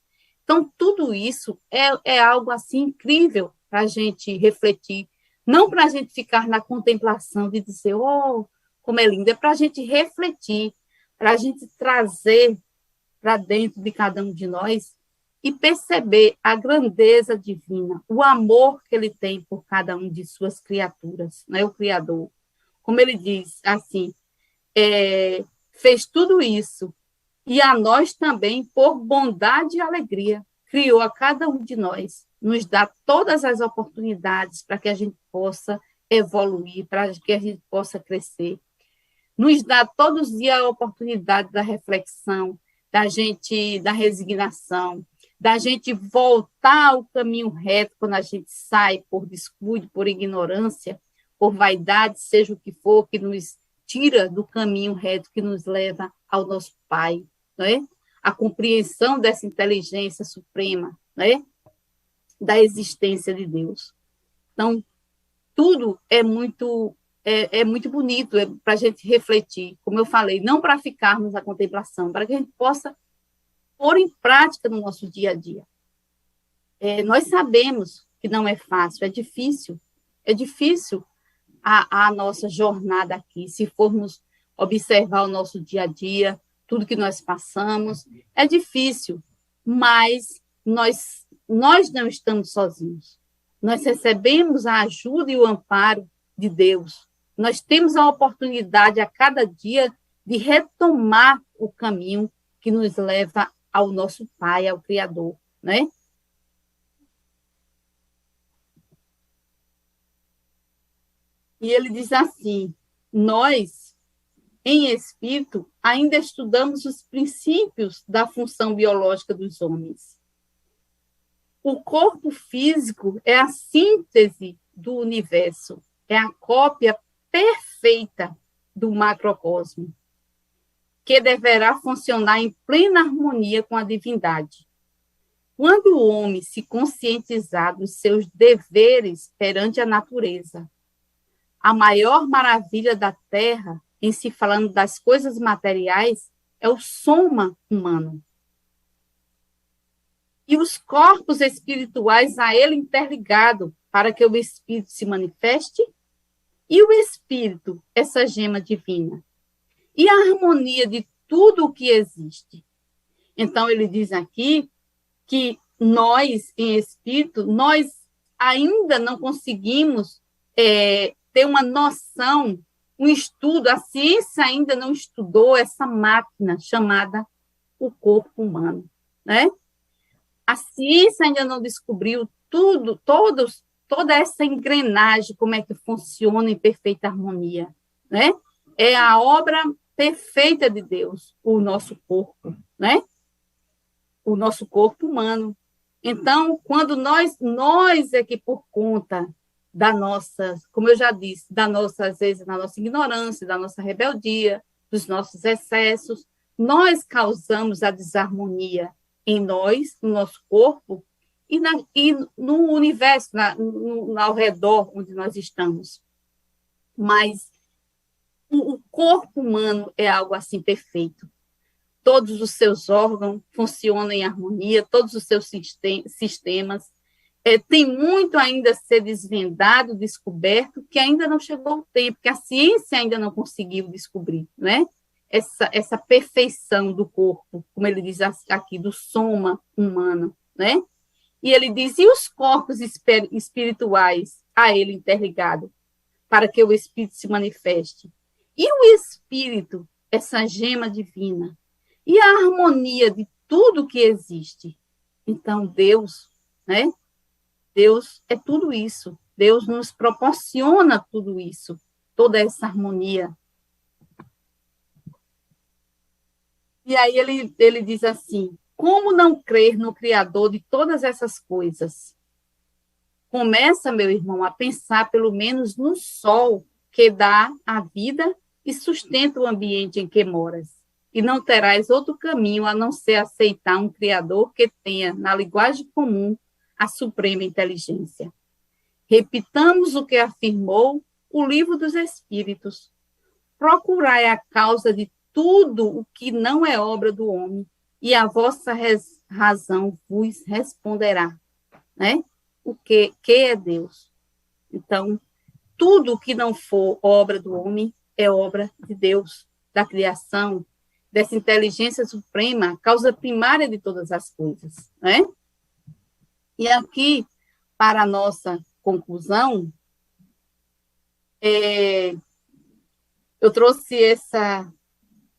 Então, tudo isso é algo assim incrível para a gente refletir, não para a gente ficar na contemplação de dizer, oh, como é lindo, é para a gente refletir, para a gente trazer para dentro de cada um de nós e perceber a grandeza divina, o amor que ele tem por cada um de suas criaturas, né? O Criador. Como ele diz, assim, fez tudo isso, e a nós também, por bondade e alegria, criou a cada um de nós, nos dá todas as oportunidades para que a gente possa evoluir, para que a gente possa crescer, nos dá todos os dias a oportunidade da reflexão, da resignação, da gente voltar ao caminho reto quando a gente sai por descuido, por ignorância, por vaidade, seja o que for, que nos tira do caminho reto, que nos leva ao nosso Pai, né? A compreensão dessa inteligência suprema, né? Da existência de Deus. Então, tudo é muito bonito para a gente refletir, como eu falei, não para ficarmos na contemplação, para que a gente possa pôr em prática no nosso dia a dia. Nós sabemos que não é fácil, é difícil a nossa jornada aqui, se formos observar o nosso dia a dia, tudo que nós passamos, é difícil, mas nós não estamos sozinhos. Nós recebemos a ajuda e o amparo de Deus. Nós temos a oportunidade a cada dia de retomar o caminho que nos leva ao nosso Pai, ao Criador, né? E ele diz assim, nós, em espírito, ainda estudamos os princípios da função biológica dos homens. O corpo físico é a síntese do universo, é a cópia perfeita do macrocosmo, que deverá funcionar em plena harmonia com a divindade. Quando o homem se conscientizar dos seus deveres perante a natureza, a maior maravilha da Terra, em se falando das coisas materiais, é o soma humano. e os corpos espirituais a ele interligado, para que o Espírito se manifeste, e o Espírito, essa gema divina, e a harmonia de tudo o que existe. Então, ele diz aqui que nós, em espírito, nós ainda não conseguimos ter uma noção, um estudo, a ciência ainda não estudou essa máquina chamada o corpo humano, né? A ciência ainda não descobriu toda essa engrenagem, como é que funciona em perfeita harmonia, né? É a obra perfeita de Deus, o nosso corpo, né? O nosso corpo humano. Então, quando nós é que por conta da nossa, como eu já disse, da nossa, às vezes, da nossa ignorância, da nossa rebeldia, dos nossos excessos, nós causamos a desarmonia em nós, no nosso corpo, e no universo, ao redor onde nós estamos. Mas o corpo humano é algo assim perfeito. Todos os seus órgãos funcionam em harmonia, todos os seus sistemas. Tem muito ainda a ser desvendado, descoberto, que ainda não chegou o tempo, que a ciência ainda não conseguiu descobrir, né? Essa perfeição do corpo, como ele diz aqui, do soma humano, né? E ele diz, e os corpos espirituais a ele interligado, para que o Espírito se manifeste. E o Espírito, essa gema divina, e a harmonia de tudo que existe. Então, Deus, né? Deus é tudo isso. Deus nos proporciona tudo isso, toda essa harmonia. E aí ele diz assim, como não crer no Criador de todas essas coisas? Começa, meu irmão, a pensar pelo menos no sol que dá a vida e sustenta o ambiente em que moras. E não terás outro caminho a não ser aceitar um Criador que tenha, na linguagem comum, a suprema inteligência. Repitamos o que afirmou o Livro dos Espíritos. Procurai a causa de tudo o que não é obra do homem, e a vossa razão vos responderá, né? O que é Deus. Então, tudo o que não for obra do homem é obra de Deus, da criação, dessa inteligência suprema, causa primária de todas as coisas, né? E aqui, para a nossa conclusão, eu trouxe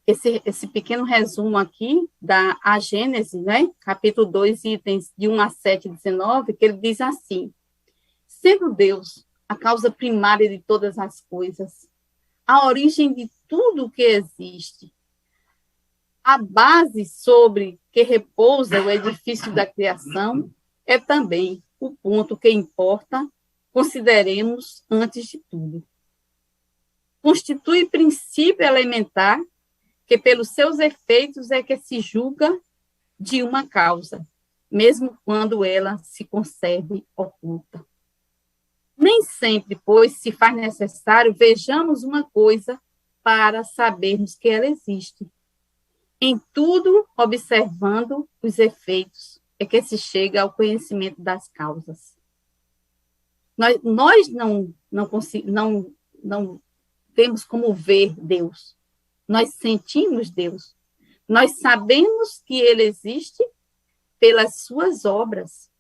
esse pequeno resumo aqui da a Gênesis, né? Capítulo 2, itens de 1 a 7, 19, que ele diz assim, sendo Deus a causa primária de todas as coisas, a origem de tudo o que existe, a base sobre que repousa o edifício da criação, é também o ponto que importa, consideremos antes de tudo. Constitui princípio elementar que pelos seus efeitos é que se julga de uma causa, mesmo quando ela se conserve oculta. Nem sempre, pois, se faz necessário vejamos uma coisa para sabermos que ela existe. Em tudo, observando os efeitos, é que se chega ao conhecimento das causas. Nós não temos como ver Deus. Nós sentimos Deus. Nós sabemos que Ele existe pelas suas obras,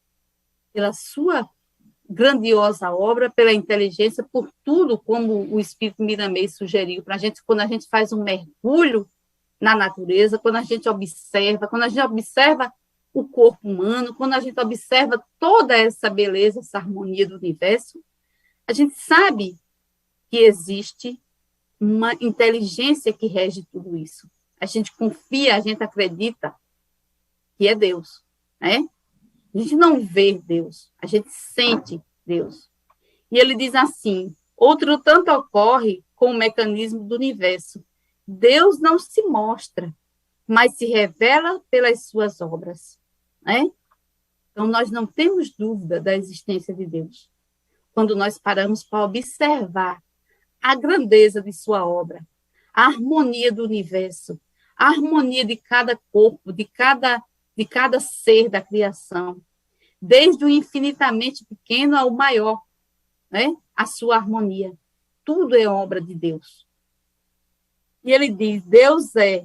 pela sua grandiosa obra, pela inteligência, por tudo, como o Espírito Miramês sugeriu para a gente, quando a gente faz um mergulho na natureza, quando a gente observa o corpo humano, quando a gente observa toda essa beleza, essa harmonia do universo, a gente sabe que existe uma inteligência que rege tudo isso. A gente confia, a gente acredita que é Deus, né? A gente não vê Deus, a gente sente Deus. E ele diz assim, outro tanto ocorre com o mecanismo do universo. Deus não se mostra, mas se revela pelas suas obras, né? Então, nós não temos dúvida da existência de Deus. Quando nós paramos para observar a grandeza de sua obra, a harmonia do universo, a harmonia de cada corpo, de cada de cada ser da criação, desde o infinitamente pequeno ao maior, né? A sua harmonia. Tudo é obra de Deus. E ele diz: Deus é,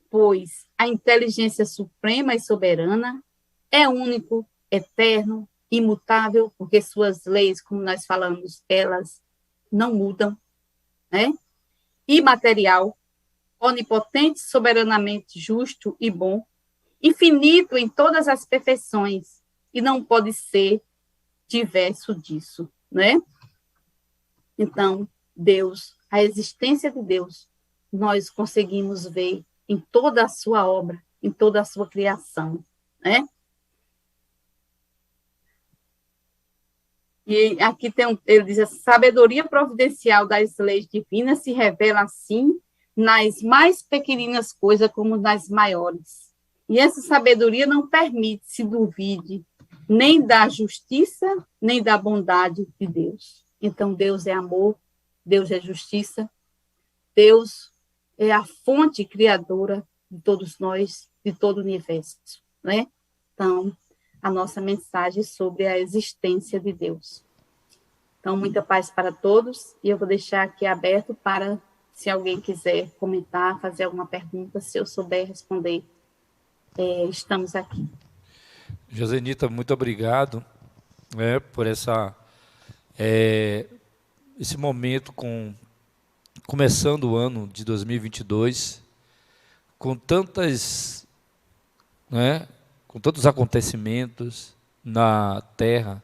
pois, a inteligência suprema e soberana, é único, eterno, imutável, porque suas leis, como nós falamos, elas não mudam, né? Imaterial, onipotente, soberanamente justo e bom, infinito em todas as perfeições, e não pode ser diverso disso, né? Então, Deus, a existência de Deus, nós conseguimos ver em toda a sua obra, em toda a sua criação, né? E aqui ele diz: a sabedoria providencial das leis divinas se revela assim nas mais pequeninas coisas como nas maiores. E essa sabedoria não permite se duvide nem da justiça, nem da bondade de Deus. Então, Deus é amor, Deus é justiça, Deus é a fonte criadora de todos nós, de todo o universo, né? Então, a nossa mensagem sobre a existência de Deus. Então, muita paz para todos, e eu vou deixar aqui aberto para, se alguém quiser comentar, fazer alguma pergunta, se eu souber responder, estamos aqui. Josenita, muito obrigado, né, por esse momento, começando o ano de 2022, com tantos acontecimentos na Terra,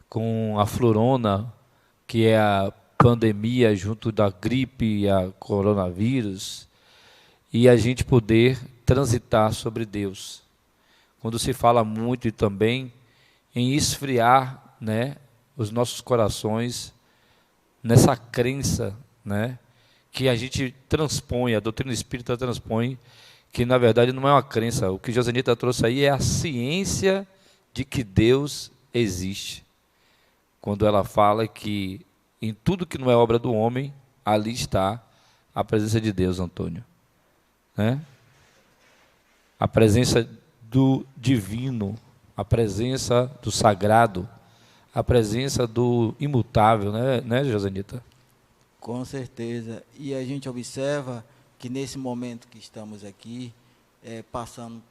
com a florona, que é a pandemia junto da gripe e a coronavírus, e a gente poder transitar sobre Deus. Quando se fala muito e também em esfriar, né, os nossos corações nessa crença, né, que a gente transpõe, a doutrina espírita transpõe, que na verdade não é uma crença. O que Josenita trouxe aí é a ciência de que Deus existe. Quando ela fala que em tudo que não é obra do homem, ali está a presença de Deus, Antônio, né? A presença do divino, a presença do sagrado, a presença do imutável, né, Josenita? Com certeza. E a gente observa que nesse momento que estamos aqui, passando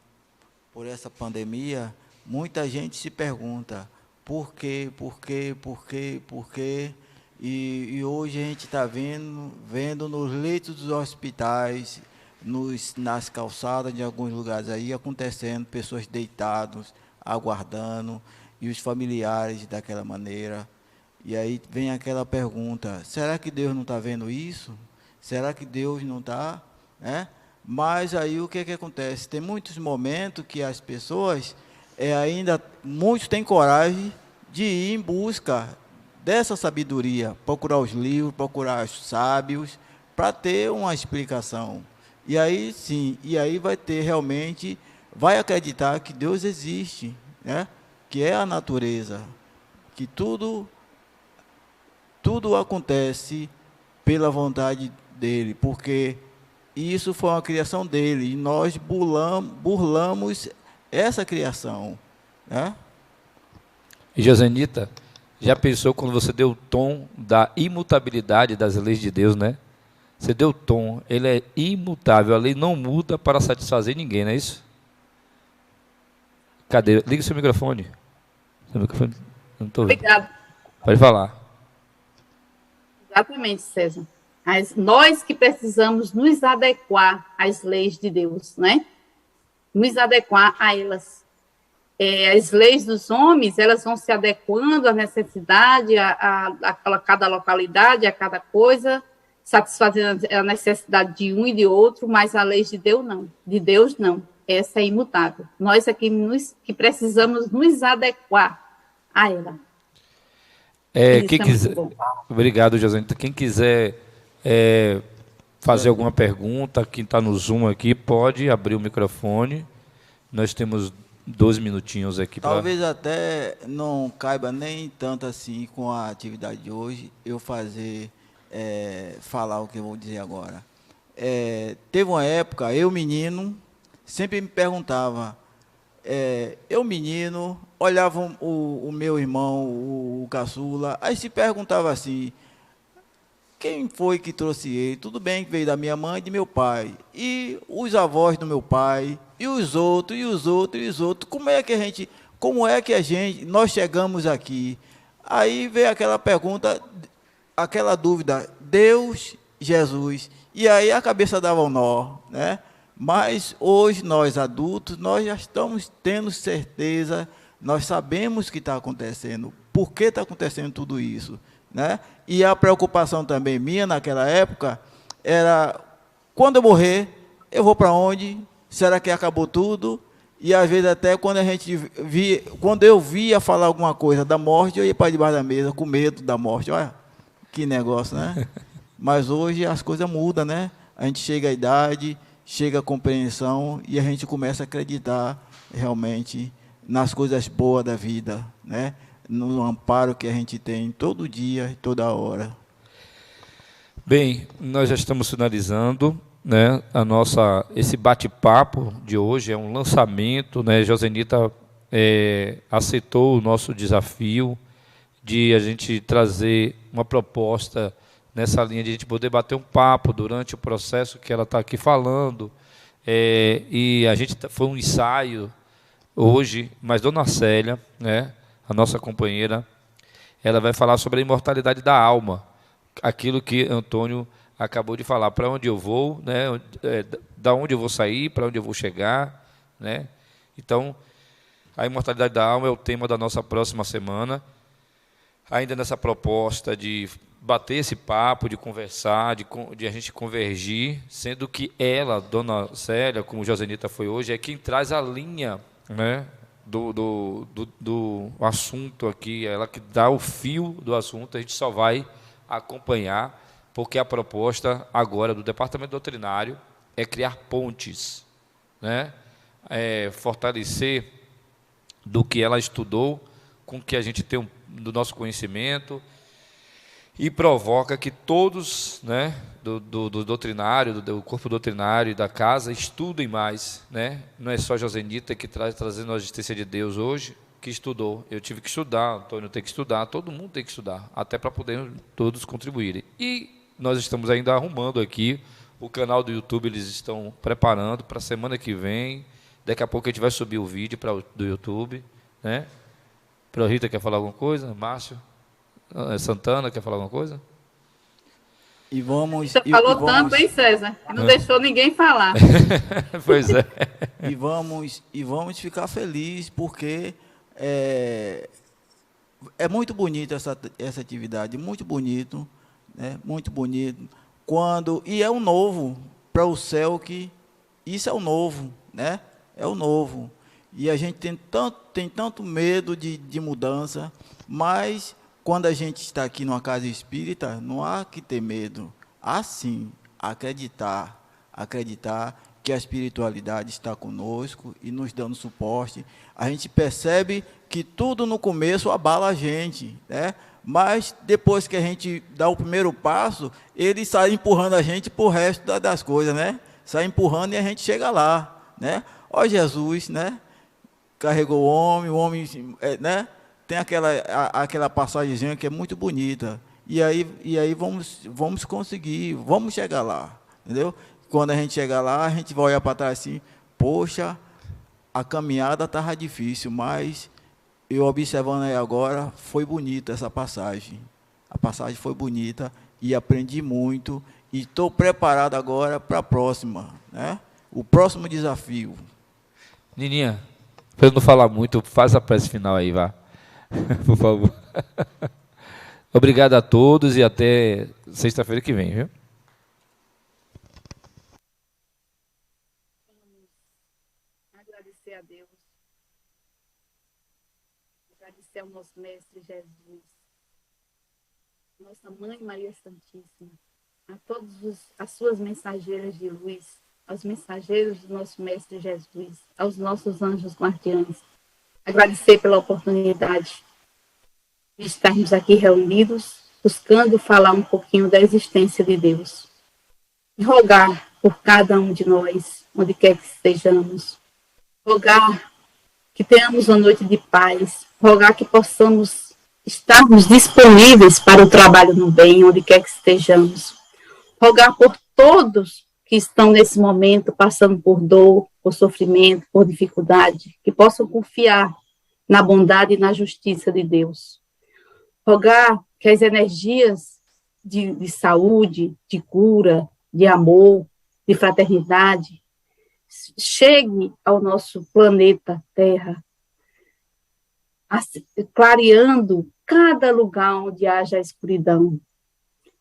por essa pandemia, muita gente se pergunta por quê, por quê, por quê, por quê. E hoje a gente está vendo nos leitos dos hospitais, nas calçadas de alguns lugares aí, acontecendo, pessoas deitadas, aguardando, e os familiares daquela maneira. E aí vem aquela pergunta: será que Deus não está vendo isso? Será que Deus não está? Mas aí o que acontece? Tem muitos momentos que as pessoas, muitos têm coragem de ir em busca dessa sabedoria, procurar os livros, procurar os sábios, para ter uma explicação. E aí sim, vai ter realmente, vai acreditar que Deus existe, né? Que é a natureza, que tudo acontece pela vontade dele, porque isso foi uma criação dele, e nós burlamos essa criação, né? E Josenita, já pensou quando você deu o tom da imutabilidade das leis de Deus, né? Você deu o tom, ele é imutável, a lei não muda para satisfazer ninguém, não é isso? Cadê? Liga o seu microfone. Não estou ouvindo. Obrigada. Pode falar. Exatamente, César. Nós que precisamos nos adequar às leis de Deus, né? Nos adequar a elas. As leis dos homens, elas vão se adequando à necessidade, a cada localidade, a cada coisa, satisfazendo a necessidade de um e de outro, mas a lei de Deus não. De Deus não. Essa é imutável. Nós aqui que precisamos nos adequar a ela. Quem quiser, obrigado, Josenita. Quem quiser fazer alguma pergunta, quem está no Zoom aqui, pode abrir o microfone. Nós temos 12 minutinhos aqui. Talvez até não caiba nem tanto assim com a atividade de hoje, eu falar o que eu vou dizer agora. Teve uma época, eu menino, sempre me perguntava, eu menino, olhava o meu irmão, o caçula, aí se perguntava assim, quem foi que trouxe ele? Tudo bem que veio da minha mãe e de meu pai. E os avós do meu pai, e os outros, e os outros, e os outros. Como é que nós chegamos aqui? Aí veio aquela pergunta, aquela dúvida, Deus, Jesus. E aí a cabeça dava um nó, né? Mas hoje, nós adultos, nós já estamos tendo certeza, nós sabemos o que está acontecendo, por que está acontecendo tudo isso, né? E a preocupação também minha naquela época era, quando eu morrer, eu vou para onde? Será que acabou tudo? E às vezes até quando eu via falar alguma coisa da morte, eu ia para debaixo da mesa com medo da morte. Olha, que negócio, né? Mas hoje as coisas mudam, né? A gente chega à idade, chega à compreensão e a gente começa a acreditar realmente nas coisas boas da vida, né? No amparo que a gente tem todo dia e toda hora. Bem, nós já estamos finalizando, né? Esse bate-papo de hoje é um lançamento, né? Josenita aceitou o nosso desafio de a gente trazer uma proposta nessa linha de a gente poder bater um papo durante o processo que ela está aqui falando. E a gente foi um ensaio hoje, mas Dona Célia, né? A nossa companheira, ela vai falar sobre a imortalidade da alma, aquilo que Antônio acabou de falar, para onde eu vou, né? Da onde eu vou sair, para onde eu vou chegar, né? Então, a imortalidade da alma é o tema da nossa próxima semana, ainda nessa proposta de bater esse papo, de conversar, de a gente convergir, sendo que ela, Dona Célia, como Josenita foi hoje, é quem traz a linha, né? Do assunto aqui, ela que dá o fio do assunto, a gente só vai acompanhar, porque a proposta agora do Departamento Doutrinário é criar pontes, né? Fortalecer do que ela estudou com o que a gente tem do nosso conhecimento e provoca que todos, né, do doutrinário, do corpo doutrinário e da casa estudem mais, né? Não é só Josenita que trazendo a existência de Deus hoje, que estudou. Eu tive que estudar, Antônio tem que estudar, todo mundo tem que estudar, até para poder todos contribuírem. E nós estamos ainda arrumando aqui o canal do YouTube, eles estão preparando para a semana que vem. Daqui a pouco a gente vai subir o vídeo do YouTube, né? Para Rita, quer falar alguma coisa? Márcio? Santana, quer falar alguma coisa? E vamos... Você falou tanto, hein, César? Não deixou ninguém falar. Pois é. E vamos ficar felizes, porque é muito bonita essa atividade, muito bonito, né? Muito bonito. E é o novo, para o céu, que isso é o novo, né? É o novo. E a gente tem tanto medo de mudança, mas quando a gente está aqui numa casa espírita, não há que ter medo. Há sim acreditar que a espiritualidade está conosco e nos dando suporte. A gente percebe que tudo no começo abala a gente, né? Mas depois que a gente dá o primeiro passo, ele sai empurrando a gente para o resto das coisas, né? Sai empurrando e a gente chega lá, né? Ó Jesus, né? Carregou o homem, né? Tem aquela passagemzinha que é muito bonita. E aí vamos conseguir, vamos chegar lá, entendeu? Quando a gente chegar lá, a gente vai olhar para trás assim, poxa, a caminhada estava difícil, mas eu observando aí agora, foi bonita essa passagem. A passagem foi bonita e aprendi muito e estou preparado agora para a próxima, né? O próximo desafio. Nininha, para eu não falar muito, faz a prece final aí, vá. Por favor. Obrigado a todos e até sexta-feira que vem, viu? Agradecer a Deus. Agradecer ao nosso Mestre Jesus. Nossa Mãe Maria Santíssima. A todas as suas mensageiras de luz. Aos mensageiros do nosso Mestre Jesus. Aos nossos anjos guardiães. Agradecer pela oportunidade de estarmos aqui reunidos, buscando falar um pouquinho da existência de Deus. E rogar por cada um de nós, onde quer que estejamos. Rogar que tenhamos uma noite de paz, rogar que possamos estarmos disponíveis para o trabalho no bem, onde quer que estejamos. Rogar por todos que estão nesse momento passando por dor, por sofrimento, por dificuldade, que possam confiar na bondade e na justiça de Deus. Rogar que as energias de saúde, de cura, de amor, de fraternidade, chegue ao nosso planeta Terra, clareando cada lugar onde haja escuridão,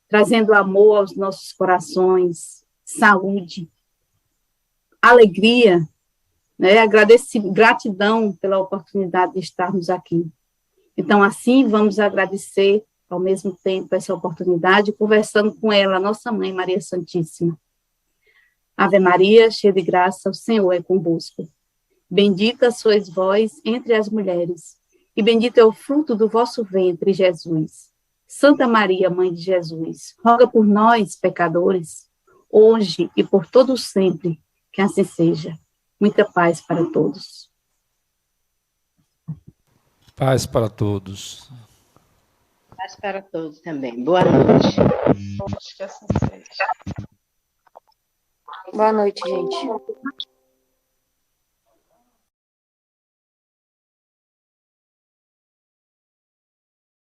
trazendo amor aos nossos corações, saúde, alegria, né? Gratidão pela oportunidade de estarmos aqui. Então, assim, vamos agradecer ao mesmo tempo essa oportunidade, conversando com ela, nossa Mãe Maria Santíssima. Ave Maria, cheia de graça, o Senhor é convosco. Bendita sois vós entre as mulheres, e bendito é o fruto do vosso ventre, Jesus. Santa Maria, Mãe de Jesus, roga por nós, pecadores, hoje e por todo sempre, que assim seja. Muita paz para todos. Paz para todos. Paz para todos também. Boa noite. Que assim seja. Boa noite, gente.